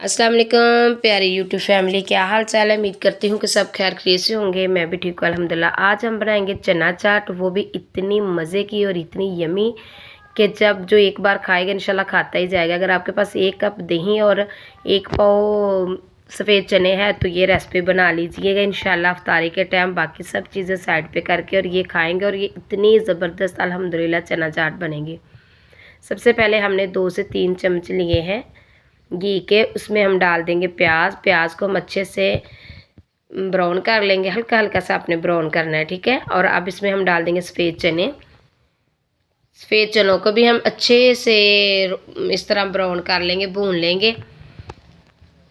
अस्सलाम वालेकुम प्यारी यूट्यूब फैमिली, क्या हाल चाल है। उम्मीद करती हूँ कि सब खैर खैरियत से होंगे। मैं भी ठीक हूँ अल्हम्दुलिल्लाह। आज हम बनाएंगे चना चाट, वो भी इतनी मज़े की और इतनी यमी कि जब जो एक बार खाएगा इंशाल्लाह खाता ही जाएगा। अगर आपके पास 1 कप दही और 1 पाव सफ़ेद चने हैं तो ये रेसिपी बना लीजिएगा इंशाल्लाह अफ्तारी के टाइम। बाकी सब चीज़ें साइड पे करके और ये खाएंगे और ये इतनी ज़बरदस्त अल्हम्दुलिल्लाह चना चाट बनेगी। सबसे पहले हमने 2 से 3 चम्मच लिए हैं घी के, उसमें हम डाल देंगे प्याज को हम अच्छे से ब्राउन कर लेंगे, हल्का हल्का सा आपने ब्राउन करना है, ठीक है। और अब इसमें हम डाल देंगे सफ़ेद चने। सफ़ेद चनों को भी हम अच्छे से इस तरह ब्राउन कर लेंगे, भून लेंगे।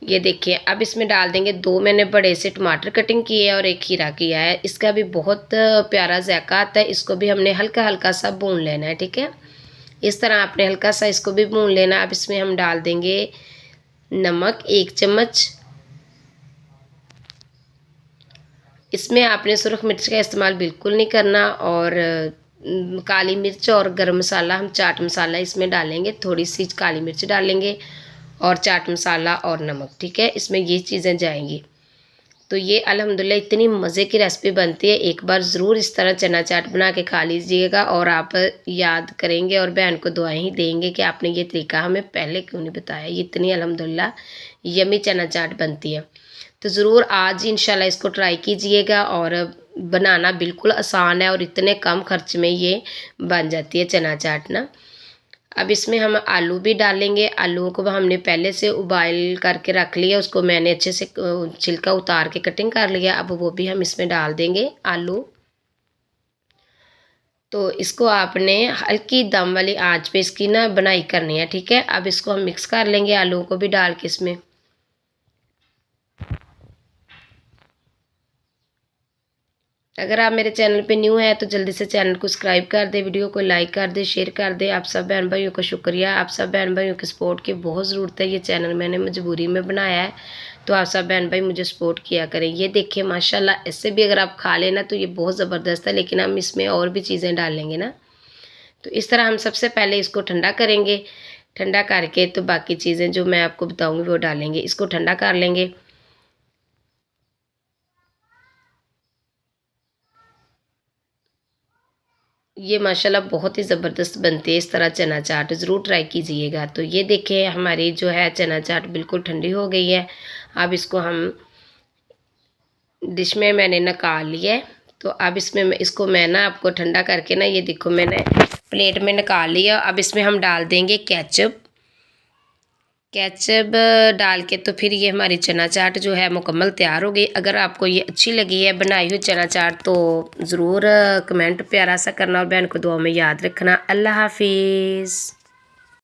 ये देखिए, अब इसमें डाल देंगे 2 मैंने बड़े से टमाटर कटिंग किए है और 1 खीरा किया है। इसका भी बहुत प्यारा जायका आता है। इसको भी हमने हल्का हल्का सा भून लेना है, ठीक है। इस तरह आपने हल्का सा इसको भी भून लेना। अब इसमें हम डाल देंगे नमक 1 चम्मच। इसमें आपने सुरख मिर्च का इस्तेमाल बिल्कुल नहीं करना। और काली मिर्च और गरम मसाला, हम चाट मसाला इसमें डालेंगे, थोड़ी सी काली मिर्च डालेंगे और चाट मसाला और नमक, ठीक है। इसमें ये चीज़ें जाएंगी। तो ये अल्हम्दुलिल्लाह इतनी मज़े की रेसिपी बनती है। एक बार ज़रूर इस तरह चना चाट बना के खा लीजिएगा और आप याद करेंगे और बहन को दुआएं ही देंगे कि आपने ये तरीका हमें पहले क्यों नहीं बताया। ये इतनी अल्हम्दुलिल्लाह यमी चना चाट बनती है। तो ज़रूर आज इंशाल्लाह इसको ट्राई कीजिएगा। और बनाना बिल्कुल आसान है और इतने कम खर्च में ये बन जाती है चना चाट ना। अब इसमें हम आलू भी डालेंगे। आलूओं को हमने पहले से उबाइल करके रख लिया, उसको मैंने अच्छे से छिलका उतार के कटिंग कर लिया। अब वो भी हम इसमें डाल देंगे आलू। तो इसको आपने हल्की दम वाली आंच पे इसकी ना बनाई करनी है, ठीक है। अब इसको हम मिक्स कर लेंगे आलूओं को भी डाल के इसमें। अगर आप मेरे चैनल पे न्यू हैं तो जल्दी से चैनल को सब्सक्राइब कर दे, वीडियो को लाइक कर दे, शेयर कर दे। आप सब बहन भाइयों का शुक्रिया। आप सब बहन भाइयों की सपोर्ट की बहुत ज़रूरत है। ये चैनल मैंने मजबूरी में बनाया है, तो आप सब बहन भाई मुझे सपोर्ट किया करें। ये देखिए माशाल्लाह, इससे भी अगर आप खा लेना तो ये बहुत ज़बरदस्त है, लेकिन हम इसमें और भी चीज़ें डालेंगे ना। तो इस तरह हम सबसे पहले इसको ठंडा करेंगे। ठंडा करके तो बाकी चीज़ें जो मैं आपको बताऊँगी वो डालेंगे। इसको ठंडा कर लेंगे। ये माशाल्लाह बहुत ही ज़बरदस्त बनती है इस तरह चना चाट, ज़रूर ट्राई कीजिएगा। तो ये देखें हमारी जो है चना चाट बिल्कुल ठंडी हो गई है। अब इसको हम डिश में मैंने निकाल लिया है। तो अब इसमें इसको मैं ना आपको ठंडा करके ना, ये देखो मैंने प्लेट में निकाल लिया। अब इसमें हम डाल देंगे केचप। केचप डाल के तो फिर ये हमारी चना चाट जो है मुकम्मल तैयार हो गई। अगर आपको ये अच्छी लगी है बनाई हुई चना चाट तो ज़रूर कमेंट प्यारा सा करना और बहन को दुआ में याद रखना। अल्लाह हाफिज़।